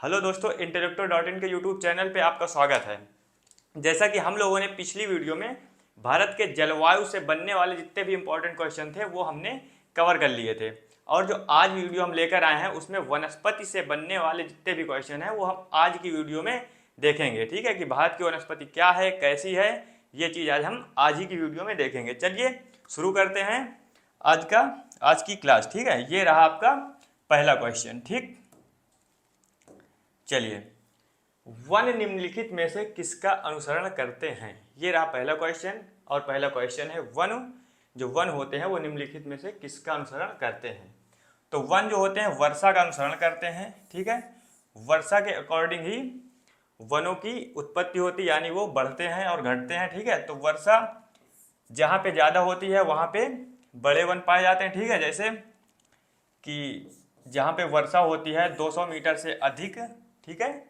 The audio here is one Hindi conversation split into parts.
हेलो दोस्तों, इंटेलेक्टो.इन के यूट्यूब चैनल पे आपका स्वागत है। जैसा कि हम लोगों ने पिछली वीडियो में भारत के जलवायु से बनने वाले जितने भी इंपॉर्टेंट क्वेश्चन थे वो हमने कवर कर लिए थे, और जो आज वीडियो हम लेकर आए हैं उसमें वनस्पति से बनने वाले जितने भी क्वेश्चन हैं वो हम आज की वीडियो में देखेंगे। ठीक है कि भारत की वनस्पति क्या है, कैसी है, ये चीज़ आज ही की वीडियो में देखेंगे। चलिए शुरू करते हैं आज की क्लास। ठीक है, ये रहा आपका पहला क्वेश्चन। ठीक, चलिए, वन निम्नलिखित में से किसका अनुसरण करते हैं, ये रहा पहला क्वेश्चन। और पहला क्वेश्चन है जो वन होते हैं वो निम्नलिखित में से किसका अनुसरण करते हैं। तो वन जो होते हैं वर्षा का अनुसरण करते हैं। ठीक है, वर्षा के अकॉर्डिंग ही वनों की उत्पत्ति होती, यानी वो बढ़ते हैं और घटते हैं। ठीक है, तो वर्षा जहाँ पे ज़्यादा होती है वहाँ पे बड़े वन पाए जाते हैं। ठीक है, जैसे कि जहाँ पे वर्षा होती है 200 मीटर से अधिक, ठीक है,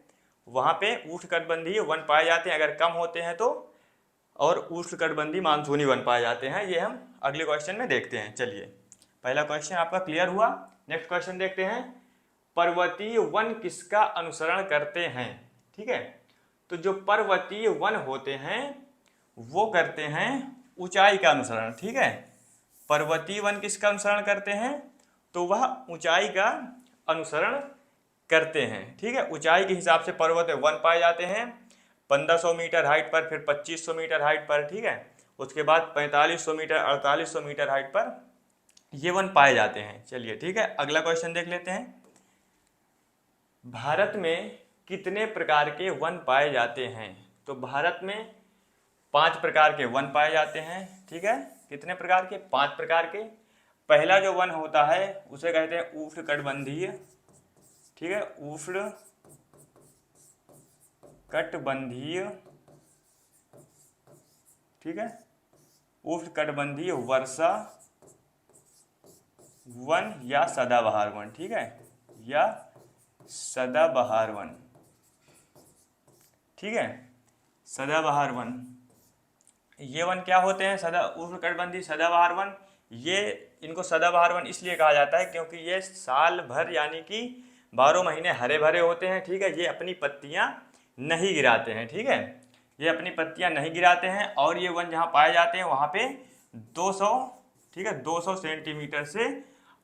वहाँ पे उष्णकटिबंधीय वन पाए जाते हैं। अगर कम होते हैं तो और उष्णकटिबंधीय मानसूनी वन पाए जाते हैं। ये हम अगले क्वेश्चन में देखते हैं। चलिए, पहला क्वेश्चन आपका क्लियर हुआ। नेक्स्ट क्वेश्चन देखते हैं, पर्वतीय वन किसका अनुसरण करते हैं। ठीक है, तो जो पर्वतीय वन होते हैं वो करते हैं ऊंचाई का अनुसरण। ठीक है, पर्वतीय वन किसका अनुसरण करते हैं, तो वह ऊंचाई का अनुसरण करते हैं। ठीक है, ऊंचाई के हिसाब से पर्वत वन पाए जाते हैं 1500 मीटर हाइट पर, फिर 2500 मीटर हाइट पर। ठीक है, उसके बाद 4500 मीटर, 4800 मीटर हाइट पर ये वन पाए जाते हैं। चलिए ठीक है, अगला क्वेश्चन देख लेते हैं, भारत में कितने प्रकार के वन पाए जाते हैं। तो भारत में 5 प्रकार के वन पाए जाते हैं। ठीक है, कितने प्रकार के, 5 प्रकार के। पहला जो वन होता है उसे कहते हैं उष्णकटिबंधीय। ठीक है, उष्णकटिबंधीय, ठीक है, उष्णकटिबंधीय वर्षा वन या सदाबहार वन। ठीक है, या सदाबहार वन। ठीक है, सदाबहार वन, ये वन क्या होते हैं, उष्णकटिबंधीय सदाबहार वन। ये इनको सदाबहार वन इसलिए कहा जाता है क्योंकि ये साल भर यानी कि 12 महीने हरे भरे होते हैं। ठीक है, ये अपनी पत्तियां नहीं गिराते हैं। ठीक है, ये अपनी पत्तियां नहीं गिराते हैं, और ये वन जहाँ पाए जाते हैं वहाँ पे 200, ठीक है, 200 सेंटीमीटर से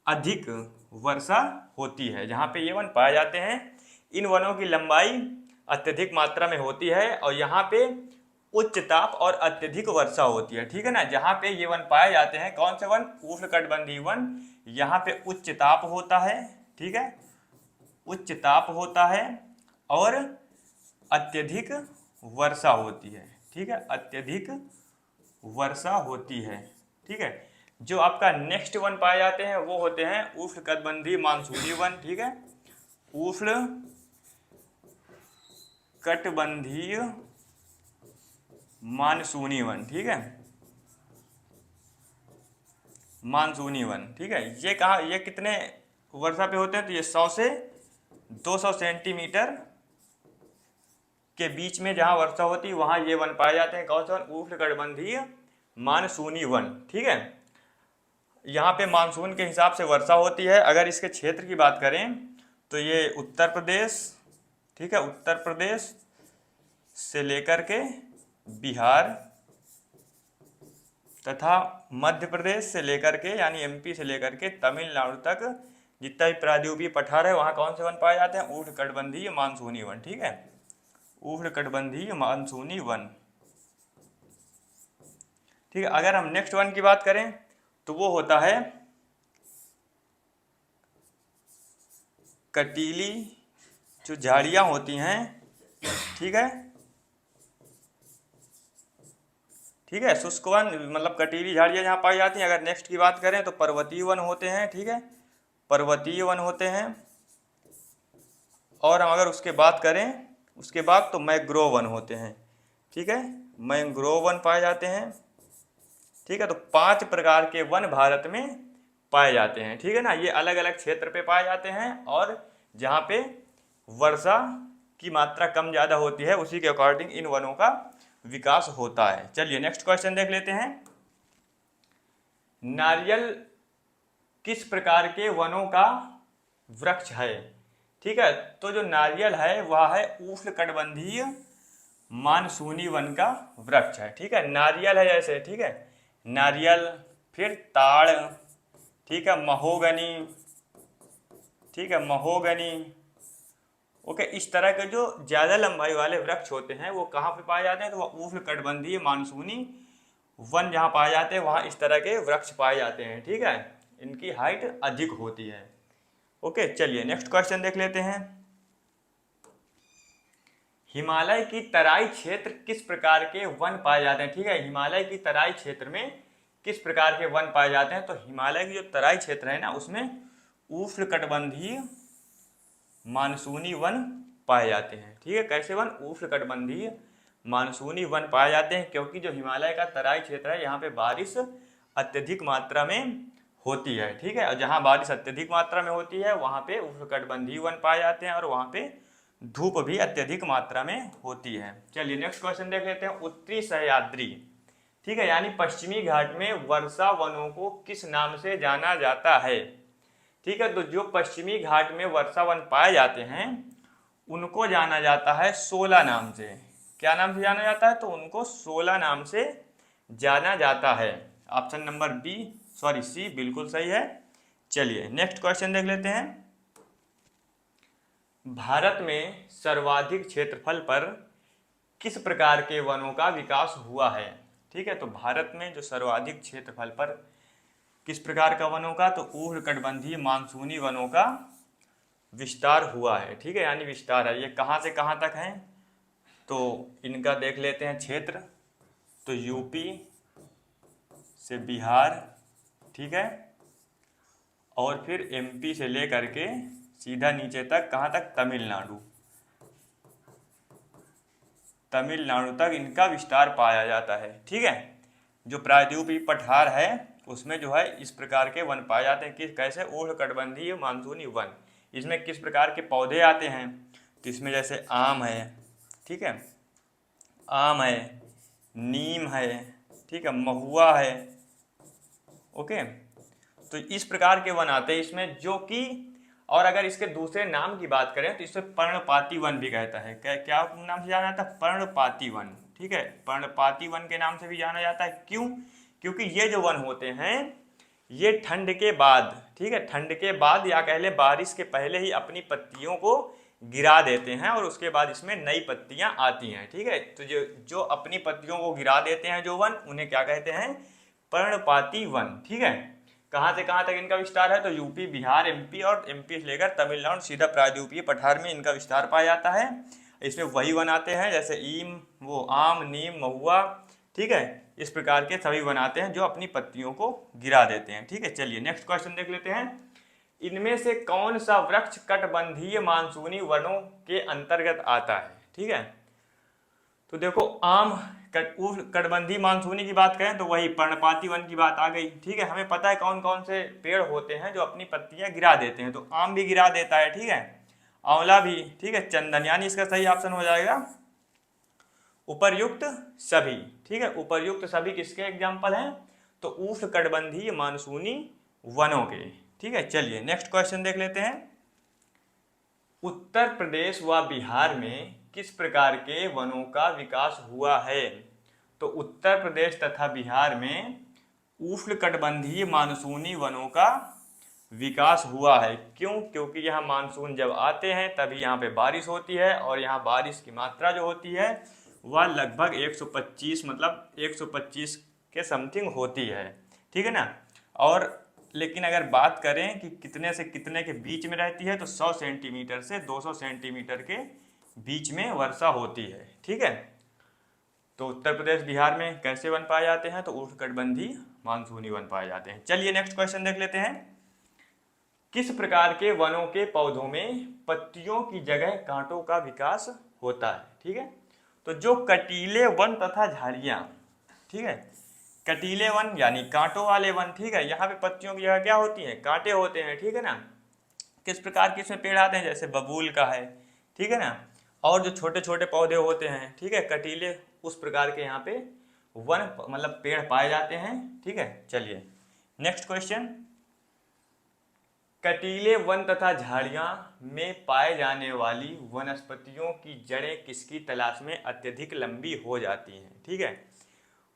अधिक वर्षा होती है जहाँ पे ये वन पाए जाते हैं। इन वनों की लंबाई अत्यधिक मात्रा में होती है और यहाँ पे उच्च ताप और अत्यधिक वर्षा होती है। ठीक है ना, जहाँ पे ये वन पाए जाते हैं, कौन से वन, उष्णकटिबंधीय वन, यहाँ पे उच्च ताप होता है। ठीक है, उच्च ताप होता है और अत्यधिक वर्षा होती है। ठीक है, अत्यधिक वर्षा होती है। ठीक है, जो आपका नेक्स्ट वन पाए जाते हैं वो होते हैं उष्णकटिबंधीय मानसूनी वन। ठीक है, उष्णकटिबंधीय मानसूनी वन। ठीक है, मानसूनी वन। ठीक है, ये कहाँ, ये कितने वर्षा पे होते हैं, तो ये 100 से 200 सेंटीमीटर के बीच में जहाँ वर्षा होती है वहाँ ये वन पाए जाते हैं। कौन सा वन, उष्णकटिबंधीय मानसूनी वन। ठीक है, यहाँ पे मानसून के हिसाब से वर्षा होती है। अगर इसके क्षेत्र की बात करें तो ये उत्तर प्रदेश, ठीक है, उत्तर प्रदेश से लेकर के बिहार तथा मध्य प्रदेश से लेकर के यानी एमपी से लेकर के तमिलनाडु तक जितना भी प्रायद्वीपीय पठार है वहाँ कौन से वन पाए जाते हैं, उष्णकटिबंधीय मानसूनी वन। ठीक है, उष्णकटिबंधीय मानसूनी वन। ठीक है, अगर हम नेक्स्ट वन की बात करें तो वो होता है कटीली जो झाड़ियाँ होती हैं। ठीक है, ठीक है, शुष्क वन मतलब कटीली झाड़ियाँ जहाँ पाई जाती हैं। अगर नेक्स्ट की बात करें तो पर्वतीय वन होते हैं। ठीक है, पर्वतीय वन होते हैं। और हम अगर उसके बात करें उसके बाद तो मैंग्रोव वन होते हैं। ठीक है, मैंग्रोव वन पाए जाते हैं। ठीक है, तो 5 प्रकार के वन भारत में पाए जाते हैं। ठीक है ना, ये अलग अलग क्षेत्र पे पाए जाते हैं और जहाँ पे वर्षा की मात्रा कम ज़्यादा होती है उसी के अकॉर्डिंग इन वनों का विकास होता है। चलिए नेक्स्ट क्वेश्चन देख लेते हैं, नारियल किस प्रकार के वनों का वृक्ष है। ठीक है। तो जो नारियल है वह है उष्णकटिबंधीय मानसूनी वन का वृक्ष है। ठीक है, नारियल है जैसे, ठीक है, नारियल, फिर ताड़, ठीक है, महोगनी, ठीक है, महोगनी। ओके, इस तरह के जो ज्यादा लंबाई वाले वृक्ष होते हैं वो कहाँ पे पाए जाते हैं, तो वह उष्णकटिबंधीय मानसूनी वन जहाँ पाए जाते हैं वहाँ इस तरह के वृक्ष पाए जाते हैं। ठीक है, इनकी हाइट अधिक होती है। ओके, चलिए नेक्स्ट क्वेश्चन देख लेते हैं। हिमालय की तराई क्षेत्र किस प्रकार के वन पाए जाते हैं। ठीक है, हिमालय की तराई क्षेत्र में किस प्रकार के वन पाए जाते हैं, तो हिमालय की जो तराई क्षेत्र है ना उसमें उष्णकटिबंधीय मानसूनी वन पाए जाते हैं। ठीक है, कैसे वन, उष्णकटिबंधीय मानसूनी वन पाए जाते हैं, क्योंकि जो हिमालय का तराई क्षेत्र है यहाँ पे बारिश अत्यधिक मात्रा में होती है। ठीक है, और जहाँ बारिश अत्यधिक मात्रा में होती है वहाँ पे उष्णकटिबंधीय वन पाए जाते हैं और वहाँ पे धूप भी अत्यधिक मात्रा में होती है। चलिए नेक्स्ट क्वेश्चन देख लेते हैं। उत्तरी सह्याद्री, ठीक है, यानी पश्चिमी घाट में वर्षा वनों को किस नाम से जाना जाता है। ठीक है, तो जो पश्चिमी घाट में वर्षा वन पाए जाते हैं उनको जाना जाता है शोला नाम से। क्या नाम से जाना जाता है, तो उनको शोला नाम से जाना जाता है। ऑप्शन नंबर सी बिल्कुल सही है। चलिए नेक्स्ट क्वेश्चन देख लेते हैं। भारत में सर्वाधिक क्षेत्रफल पर किस प्रकार के वनों का विकास हुआ है। ठीक है, तो भारत में जो सर्वाधिक क्षेत्रफल पर किस प्रकार का वनों का, तो उष्णकटिबंधीय मानसूनी वनों का विस्तार हुआ है। ठीक है, यानी विस्तार है। ये कहाँ से कहाँ तक है, तो इनका देख लेते हैं क्षेत्र। तो यूपी से बिहार, ठीक है, और फिर एमपी से लेकर के सीधा नीचे तक, कहाँ तक, तमिलनाडु, तमिलनाडु तक इनका विस्तार पाया जाता है। ठीक है, जो प्रायद्वीपीय पठार है उसमें जो है इस प्रकार के वन पाए जाते हैं। किस, कैसे, उष्णकटिबंधीय मानसूनी वन। इसमें किस प्रकार के पौधे आते हैं, तो इसमें जैसे आम है, ठीक है, आम है, नीम है, ठीक है, महुआ है। ओके, तो इस प्रकार के वन आते हैं इसमें, जो कि, और अगर इसके दूसरे नाम की बात करें तो इसे पर्णपाती वन भी कहता है। क्या नाम से जाना जाता है, पर्णपाती वन। ठीक है, पर्णपाती वन के नाम से भी जाना जाता है। क्यों, क्योंकि ये जो वन होते हैं ये ठंड के बाद, ठीक है, ठंड के बाद या कह ले बारिश के पहले ही अपनी पत्तियों को गिरा देते हैं और उसके बाद इसमें नई पत्तियां आती हैं। ठीक है, तो जो अपनी पत्तियों को गिरा देते हैं जो वन, उन्हें क्या कहते हैं, पर्णपाती वन। ठीक है, कहाँ से कहाँ तक इनका विस्तार है, तो यूपी, बिहार, एमपी और एमपी से लेकर तमिलनाडु सीधा प्रायद्वीपीय पठार में इनका विस्तार पाया जाता है। इसमें वही वन आते हैं जैसे आम, नीम, महुआ, ठीक है, इस प्रकार के सभी वन आते हैं जो अपनी पत्तियों को गिरा देते हैं। ठीक है, चलिए नेक्स्ट क्वेश्चन देख लेते हैं। इनमें से कौन सा वृक्ष कटिबंधीय मानसूनी वनों के अंतर्गत आता है। ठीक है, तो देखो आम कटिबंधीय मानसूनी की बात करें तो वही पर्णपाती वन की बात आ गई। ठीक है, हमें पता है कौन कौन से पेड़ होते हैं जो अपनी पत्तियां गिरा देते हैं, तो आम भी गिरा देता है, ठीक है, आंवला भी, ठीक है, चंदन, यानी इसका सही ऑप्शन हो जाएगा उपर्युक्त सभी। ठीक है, उपर्युक्त सभी किसके एग्जाम्पल हैं, तो उष्णकटिबंधीय मानसूनी वनों के। ठीक है, चलिए नेक्स्ट क्वेश्चन देख लेते हैं। उत्तर प्रदेश व बिहार में किस प्रकार के वनों का विकास हुआ है, तो उत्तर प्रदेश तथा बिहार में उष्णकटिबंधीय मानसूनी वनों का विकास हुआ है। क्यों, क्योंकि यहाँ मानसून जब आते हैं तभी यहाँ पे बारिश होती है और यहाँ बारिश की मात्रा जो होती है वह लगभग 125, मतलब 125 के समथिंग होती है। ठीक है ना, और लेकिन अगर बात करें कि कितने से कितने के बीच में रहती है, तो 100 सेंटीमीटर से 200 सेंटीमीटर के बीच में वर्षा होती है। ठीक है, तो उत्तर प्रदेश बिहार में कैसे वन पाए जाते हैं, तो उष्णकटिबंधीय मानसूनी वन पाए जाते हैं। चलिए नेक्स्ट क्वेश्चन देख लेते हैं। किस प्रकार के वनों के पौधों में पत्तियों की जगह कांटों का विकास होता है। ठीक है, तो जो कटीले वन तथा झाड़ियाँ, ठीक है, कटीले वन यानी कांटों वाले वन, ठीक है, यहाँ पे पत्तियों की जगह क्या होती है, कांटे होते हैं। ठीक है ना, किस प्रकार के इसमें पेड़ आते हैं, जैसे बबूल का है, ठीक है ना, और जो छोटे छोटे पौधे होते हैं, ठीक है, कटीले, उस प्रकार के यहाँ पे वन, मतलब पेड़ पाए जाते हैं। ठीक है, चलिए नेक्स्ट क्वेश्चन। कटीले वन तथा झाड़ियां में पाए जाने वाली वनस्पतियों की जड़ें किसकी तलाश में अत्यधिक लंबी हो जाती हैं। ठीक है,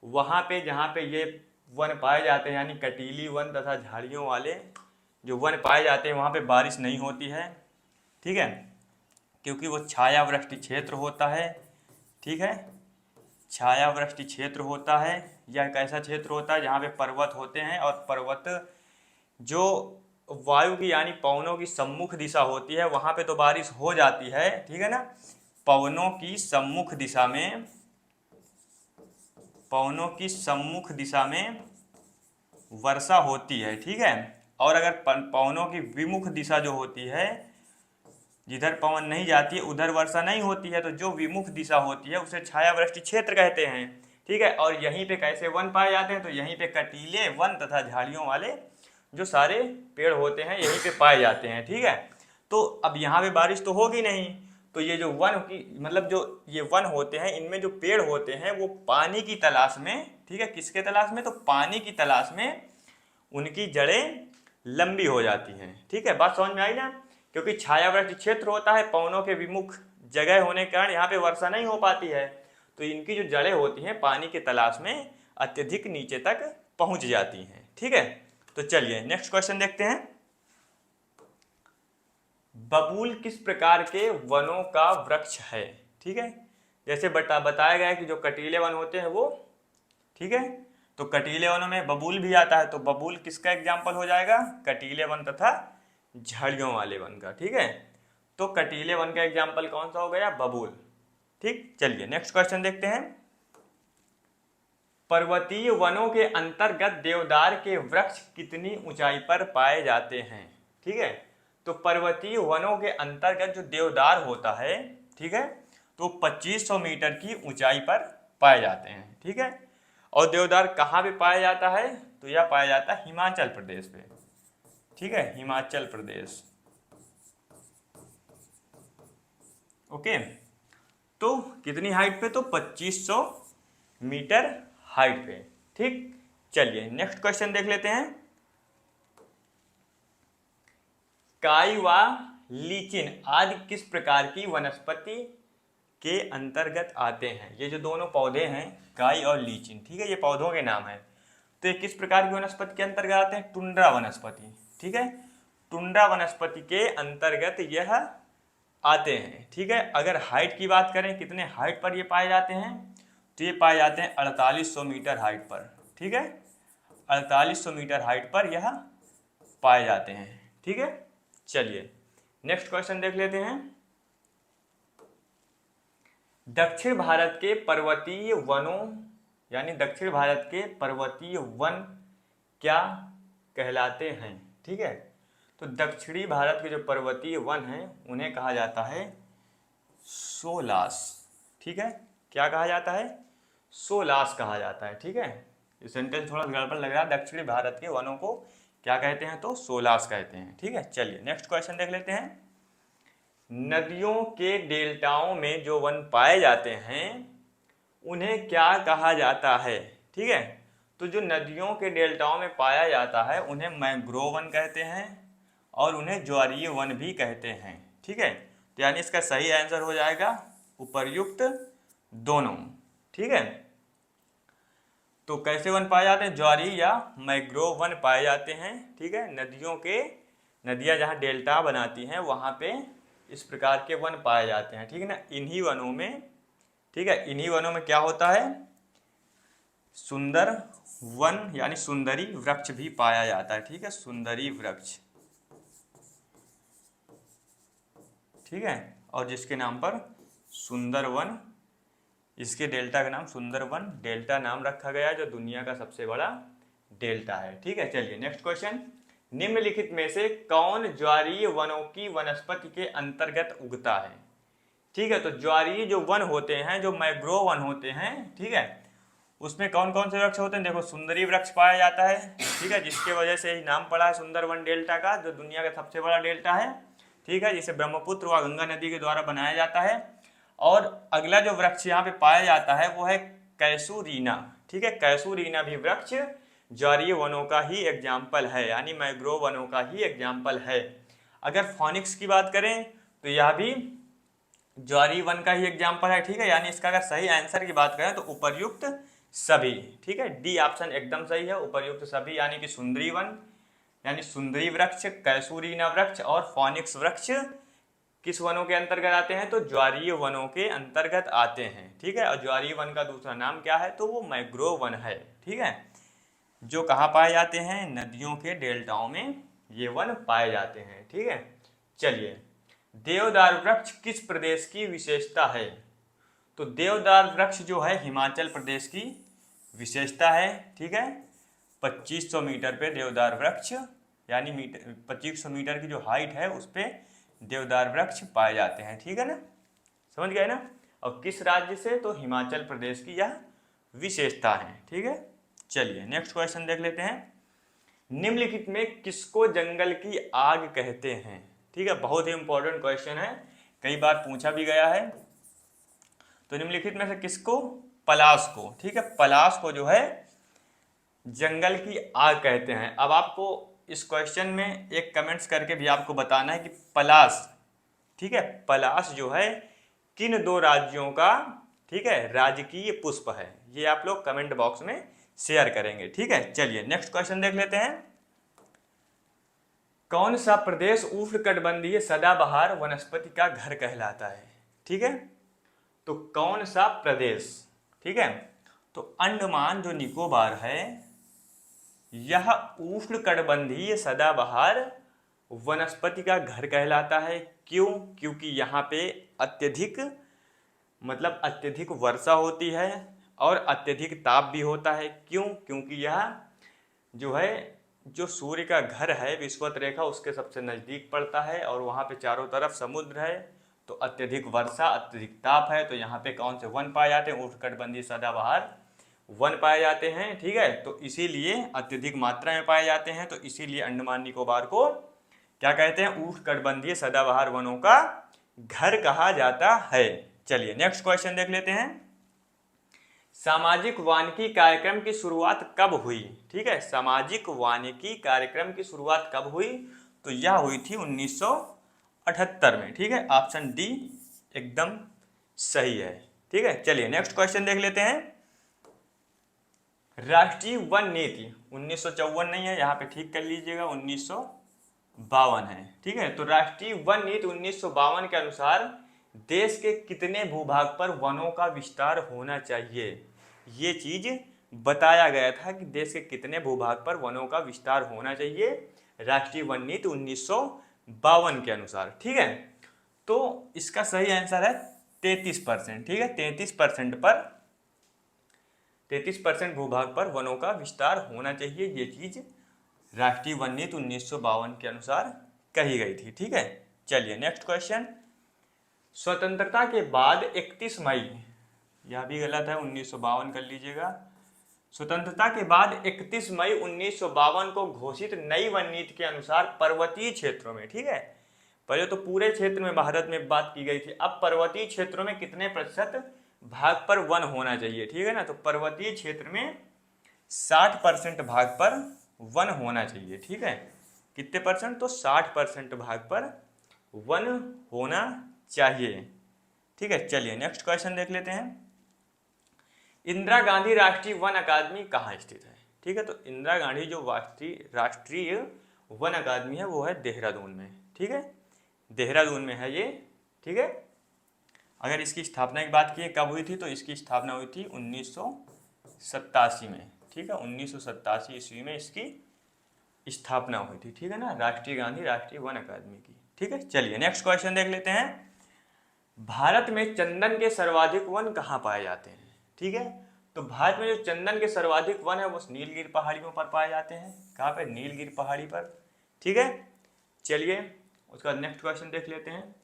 वहाँ पे जहाँ पे ये वन पाए जाते हैं यानी कटीली वन तथा झाड़ियों वाले जो वन पाए जाते हैं वहाँ पे बारिश नहीं होती है। ठीक है, क्योंकि वो छायावृष्टि क्षेत्र होता है। ठीक है, छायावृष्टि क्षेत्र होता है। यह एक ऐसा क्षेत्र होता है जहाँ पे पर्वत होते हैं और पर्वत जो वायु की यानी पवनों की सम्मुख दिशा होती है वहाँ पे तो बारिश हो जाती है। ठीक है ना, पवनों की सम्मुख दिशा में वर्षा होती है। ठीक है, और अगर पवनों की विमुख दिशा जो होती है, जिधर पवन नहीं जाती है उधर वर्षा नहीं होती है, तो जो विमुख दिशा होती है उसे छायावृष्टि क्षेत्र कहते हैं। ठीक है, और यहीं पे कैसे वन पाए जाते हैं, तो यहीं पे कटीले वन तथा झाड़ियों वाले जो सारे पेड़ होते हैं यहीं पे पाए जाते हैं। ठीक है, तो अब यहाँ पे बारिश तो होगी नहीं, तो ये जो वन की मतलब जो ये वन होते हैं इनमें जो पेड़ होते हैं वो पानी की तलाश में, ठीक है, किसके तलाश में, तो पानी की तलाश में उनकी जड़ें लंबी हो जाती हैं। ठीक है, बात समझ में आई ना, क्योंकि छायावृष्टि क्षेत्र होता है, पवनों के विमुख जगह होने के कारण यहाँ पे वर्षा नहीं हो पाती है, तो इनकी जो जड़ें होती हैं पानी की तलाश में अत्यधिक नीचे तक पहुंच जाती हैं। ठीक है, तो चलिए नेक्स्ट क्वेश्चन देखते हैं। बबूल किस प्रकार के वनों का वृक्ष है। ठीक है, जैसे बताया गया है कि जो कटीले वन होते हैं वो, ठीक है, तो कटीले वनों में बबूल भी आता है, तो बबूल किसका एग्जाम्पल हो जाएगा, कटीले वन तथा झाड़ियों वाले वन का। ठीक है, तो कटीले वन का एग्जाम्पल कौन सा हो गया, बबूल। ठीक, चलिए नेक्स्ट क्वेश्चन देखते हैं। पर्वतीय वनों के अंतर्गत देवदार के वृक्ष कितनी ऊंचाई पर पाए जाते हैं। ठीक है, तो पर्वतीय वनों के अंतर्गत जो देवदार होता है, ठीक है, तो 2500 मीटर की ऊंचाई पर पाए जाते हैं। ठीक है, और देवदार कहाँ पे पाया जाता है, तो यह पाया जाता है हिमाचल प्रदेश पे। ठीक है, हिमाचल प्रदेश। ओके, तो कितनी हाइट पे, तो 2500 मीटर हाइट पे। ठीक, चलिए नेक्स्ट क्वेश्चन देख लेते हैं। काई व लीचिन आदि किस प्रकार की वनस्पति के अंतर्गत आते हैं। ये जो दोनों पौधे हैं काई और लीचिन, ठीक है, ये पौधों के नाम है, तो ये किस प्रकार की वनस्पति के अंतर्गत आते हैं, टुंड्रा वनस्पति। ठीक है, टुंड्रा वनस्पति के अंतर्गत यह आते हैं। ठीक है, अगर हाइट की बात करें कितने हाइट पर ये पाए जाते हैं, तो ये पाए जाते हैं 4800 मीटर हाइट पर। ठीक है, 4800 मीटर हाइट पर यह पाए जाते हैं। ठीक है, चलिए नेक्स्ट क्वेश्चन देख लेते हैं। दक्षिण भारत के पर्वतीय वनों यानी दक्षिण भारत के पर्वतीय वन क्या कहलाते हैं। ठीक है, तो दक्षिणी भारत के जो पर्वतीय वन हैं उन्हें कहा जाता है सोलास। ठीक है, क्या कहा जाता है, सोलास कहा जाता है। ठीक है, ये सेंटेंस थोड़ा गड़बड़ लग रहा है, दक्षिणी भारत के वनों को क्या कहते हैं, तो सोलास कहते हैं। ठीक है, चलिए नेक्स्ट क्वेश्चन देख लेते हैं। नदियों के डेल्टाओं में जो वन पाए जाते हैं उन्हें क्या कहा जाता है। ठीक है, तो जो नदियों के डेल्टाओं में पाया जाता है उन्हें मैंग्रोव वन कहते हैं और उन्हें ज्वारीय वन भी कहते हैं। ठीक है, तो यानी इसका सही आंसर हो जाएगा उपर्युक्त दोनों। ठीक है, तो कैसे वन पाए जाते हैं, ज्वारीय या मैंग्रोव वन पाए जाते हैं। ठीक है, नदियां जहाँ डेल्टा बनाती हैं वहाँ पे इस प्रकार के वन पाए जाते हैं। ठीक है ना, इन्हीं वनों में, ठीक है, इन्हीं वनों में क्या होता है, सुंदर वन यानी सुंदरी वृक्ष भी पाया जाता है। ठीक है, सुंदरी वृक्ष। ठीक है, और जिसके नाम पर सुंदर वन, इसके डेल्टा का नाम सुंदर वन डेल्टा नाम रखा गया है, जो दुनिया का सबसे बड़ा डेल्टा है। ठीक है, चलिए नेक्स्ट क्वेश्चन। निम्नलिखित में से कौन ज्वारीय वनों की वनस्पति के अंतर्गत उगता है। ठीक है, तो ज्वारीय जो वन होते हैं, जो मैंग्रोव वन होते हैं, ठीक है, उसमें कौन कौन से वृक्ष होते हैं, देखो सुंदरी वृक्ष पाया जाता है। ठीक है, जिसके वजह से ही नाम पड़ा है सुंदर वन डेल्टा का, जो दुनिया का सबसे बड़ा डेल्टा है। ठीक है, जिसे ब्रह्मपुत्र व गंगा नदी के द्वारा बनाया जाता है। और अगला जो वृक्ष यहाँ पे पाया जाता है वो है कैसूरीना। ठीक है, कैसूरीना भी वृक्ष ज्वारीय वनों का ही एग्जाम्पल है, यानी मैंग्रोव वनों का ही एग्जाम्पल है। अगर फोनिक्स की बात करें तो यह भी ज्वारीय वन का ही एग्जाम्पल है, ठीक है। यानी इसका अगर सही आंसर की बात करें तो उपर्युक्त सभी, ठीक है, डी ऑप्शन एकदम सही है, उपर्युक्त सभी, यानी कि सुंदरी वन यानी सुंदरी वृक्ष, कैसूरीना वृक्ष और फोनिक्स वृक्ष किस वनों के अंतर्गत आते हैं, तो ज्वारीय वनों के अंतर्गत आते हैं, ठीक है। और ज्वारीय वन का दूसरा नाम क्या है, तो वो मैंग्रोव वन है, ठीक है, जो कहाँ पाए जाते हैं, नदियों के डेल्टाओं में ये वन पाए जाते हैं, ठीक है। चलिए, देवदार वृक्ष किस प्रदेश की विशेषता है, तो देवदार वृक्ष जो है हिमाचल प्रदेश की विशेषता है, ठीक है। 2500 मीटर पे देवदार वृक्ष, यानी 2500 मीटर की जो हाइट है उस पे देवदार वृक्ष पाए जाते हैं, ठीक है ना, समझ गए ना। और किस राज्य से, तो हिमाचल प्रदेश की यह विशेषता है, ठीक है। चलिए नेक्स्ट क्वेश्चन देख लेते हैं। निम्नलिखित में किसको जंगल की आग कहते हैं, ठीक है, बहुत ही इंपॉर्टेंट क्वेश्चन है, कई बार पूछा भी गया है। तो निम्नलिखित में से किसको, पलाश को, ठीक है, पलाश को जो है जंगल की आग कहते हैं। अब आपको इस क्वेश्चन में एक कमेंट्स करके भी आपको बताना है कि पलाश, ठीक है, पलाश जो है किन दो राज्यों का, ठीक है, राजकीय पुष्प है, ये आप लोग कमेंट बॉक्स में शेयर करेंगे, ठीक है। चलिए नेक्स्ट क्वेश्चन देख लेते हैं। कौन सा प्रदेश उष्णकटिबंधीय सदाबहार वनस्पति का घर कहलाता है, ठीक है, तो कौन सा प्रदेश, ठीक है, तो अंडमान जो निकोबार है यह उष्णकटिबंधीय सदाबहार वनस्पति का घर कहलाता है। क्यों, क्योंकि यहाँ पे अत्यधिक अत्यधिक वर्षा होती है और अत्यधिक ताप भी होता है। क्यों, क्योंकि यह जो है जो सूर्य का घर है विषुवत रेखा उसके सबसे नज़दीक पड़ता है और वहाँ पे चारों तरफ समुद्र है, तो अत्यधिक वर्षा अत्यधिक ताप है, तो यहाँ पे कौन से वन पाए जाते हैं, उष्णकटिबंधीय सदाबहार वन पाए जाते हैं, ठीक है। तो इसीलिए अत्यधिक मात्रा में पाए जाते हैं, तो इसीलिए अंडमान निकोबार को क्या कहते हैं, उष्णकटिबंधीय सदाबहार वनों का घर कहा जाता है। चलिए नेक्स्ट क्वेश्चन देख लेते हैं। सामाजिक वानिकी कार्यक्रम की शुरुआत कब हुई, ठीक है, सामाजिक वानिकी कार्यक्रम की शुरुआत कब हुई, तो यह हुई थी 1978 में, ठीक है, ऑप्शन डी एकदम सही है, ठीक है। चलिए नेक्स्ट क्वेश्चन देख लेते हैं। राष्ट्रीय वन नीति 1954 नहीं है, यहाँ पे ठीक कर लीजिएगा, 1952 है, ठीक है। तो राष्ट्रीय वन नीति 1952 के अनुसार देश के कितने भूभाग पर वनों का विस्तार होना चाहिए, ये चीज बताया गया था कि देश के कितने भूभाग पर वनों का विस्तार होना चाहिए राष्ट्रीय वन नीति 1952 के अनुसार, ठीक है। तो इसका सही आंसर है 33%, ठीक है, 33% भूभाग पर वनों का विस्तार होना चाहिए, ये चीज राष्ट्रीय वन नीति 1952 के अनुसार कही गई थी, ठीक है। चलिए नेक्स्ट क्वेश्चन। स्वतंत्रता के बाद 31 मई, यह भी गलत है, 1952 कर लीजिएगा। स्वतंत्रता के बाद 31 मई 1952 को घोषित नई वन नीति के अनुसार पर्वतीय क्षेत्रों में, ठीक है, पहले तो पूरे क्षेत्र में भारत में बात की गई थी, अब पर्वतीय क्षेत्रों में कितने प्रतिशत भाग पर वन होना चाहिए, ठीक है ना, तो पर्वतीय क्षेत्र में 60% भाग पर वन होना चाहिए, ठीक है, कितने परसेंट, तो 60% भाग पर वन होना चाहिए, ठीक है। चलिए नेक्स्ट क्वेश्चन देख लेते हैं। इंदिरा गांधी राष्ट्रीय वन अकादमी कहाँ स्थित है, ठीक है, तो इंदिरा गांधी जो राष्ट्रीय वन अकादमी है वो है देहरादून में, ठीक है, देहरादून में है ये, ठीक है। अगर इसकी स्थापना की बात की कब हुई थी, तो इसकी स्थापना हुई थी 1987 में, ठीक है, 1987 ईस्वी में इसकी स्थापना हुई थी, ठीक है ना, राष्ट्रीय गांधी राष्ट्रीय वन अकादमी की, ठीक है। चलिए नेक्स्ट क्वेश्चन देख लेते हैं। भारत में चंदन के सर्वाधिक वन कहाँ पाए जाते हैं, ठीक है, तो भारत में जो चंदन के सर्वाधिक वन है वो नीलगिरी पहाड़ियों पर पाए जाते हैं, कहाँ पे, नीलगिरी पहाड़ी पर, ठीक है। चलिए उसका नेक्स्ट क्वेश्चन देख लेते हैं।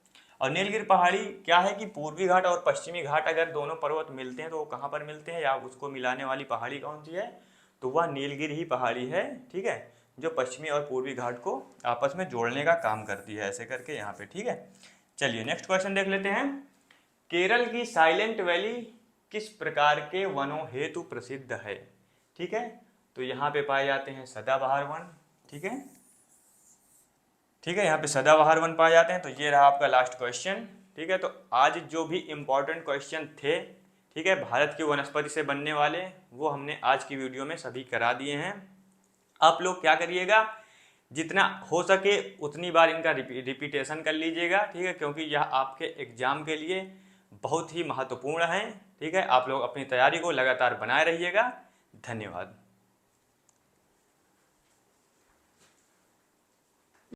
और नीलगिरी पहाड़ी क्या है कि पूर्वी घाट और पश्चिमी घाट अगर दोनों पर्वत मिलते हैं तो वो कहाँ पर मिलते हैं, या उसको मिलाने वाली पहाड़ी कौन सी है, तो वह नीलगिरी ही पहाड़ी है, ठीक है, जो पश्चिमी और पूर्वी घाट को आपस में जोड़ने का काम करती है, ऐसे करके यहाँ पे, ठीक है। चलिए नेक्स्ट क्वेश्चन देख लेते हैं। केरल की साइलेंट वैली किस प्रकार के वनों हेतु प्रसिद्ध है, ठीक है, तो यहाँ पे पाए जाते हैं सदाबहार वन। ठीक है, ठीक है, यहाँ पे सदाबहार वन पाए जाते हैं। तो ये रहा आपका लास्ट क्वेश्चन। ठीक है, तो आज जो भी इम्पोर्टेंट क्वेश्चन थे, ठीक है, भारत की वनस्पति से बनने वाले, वो हमने आज की वीडियो में सभी करा दिए हैं। आप लोग क्या करिएगा, जितना हो सके उतनी बार इनका रिपीटेशन कर लीजिएगा। ठीक है, क्योंकि यह आपके एग्जाम के लिए बहुत ही महत्वपूर्ण है। ठीक है, आप लोग अपनी तैयारी को लगातार बनाए रहिएगा। धन्यवाद।